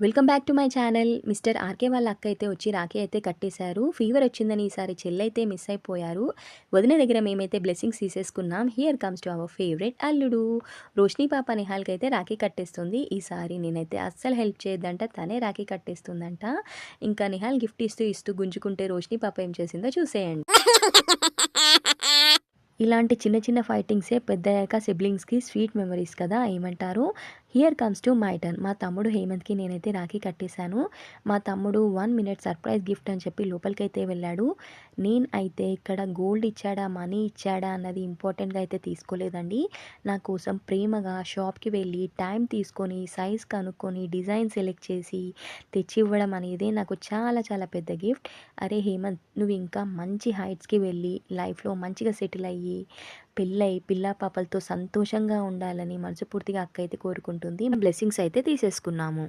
Welcome back to my channel. Mister RK వాళ్ళ అక్క అయితే వచ్చి రాఖీ అయితే కట్టేశారు. ఫీవర్ వచ్చిందని ఈసారి చెల్లైతే మిస్ అయిపోయారు. వదిన దగ్గర మేమైతే బ్లెస్సింగ్స్ తీసేసుకున్నాం. Here comes to our favourite అల్లుడు. రోషిని పాప నిహాల్కి అయితే రాఖీ కట్టేస్తుంది. ఈసారి నేనైతే అస్సలు హెల్ప్ చేయొద్దంట, తనే రాఖీ కట్టేస్తుందంట. ఇంకా నిహాల్ గిఫ్ట్ ఇస్తూ గుంజుకుంటే రోషిని పాప ఏం చేసిందో చూసేయండి. ఇలాంటి చిన్న చిన్న ఫైటింగ్సే పెద్దయ్యాక సిబ్లింగ్స్కి స్వీట్ మెమరీస్ కదా, ఏమంటారు? Here comes to my turn. మా తమ్ముడు హేమంత్కి నేనైతే రాఖీ కట్టేశాను. మా తమ్ముడు 1 మినిట్ సర్ప్రైజ్ గిఫ్ట్ అని చెప్పి లోపలికైతే వెళ్ళాడు. నేను అయితే ఇక్కడ గోల్డ్ ఇచ్చాడా మనీ ఇచ్చాడా అన్నది ఇంపార్టెంట్గా అయితే తీసుకోలేదండి. నా కోసం ప్రేమగా షాప్కి వెళ్ళి టైం తీసుకొని సైజ్ కనుక్కొని డిజైన్ సెలెక్ట్ చేసి తెచ్చి ఇవ్వడం అనేది నాకు చాలా చాలా పెద్ద గిఫ్ట్. అరే హేమంత్, నువ్వు ఇంకా మంచి హైట్స్కి వెళ్ళి లైఫ్లో మంచిగా సెటిల్ అయ్యి పెళ్ళై పిల్లా పాపలతో సంతోషంగా ఉండాలని మనస్ఫూర్తిగా అక్క అయితే కోరుకుంటుంది. బ్లెస్సింగ్స్ అయితే తీసేసుకున్నాము.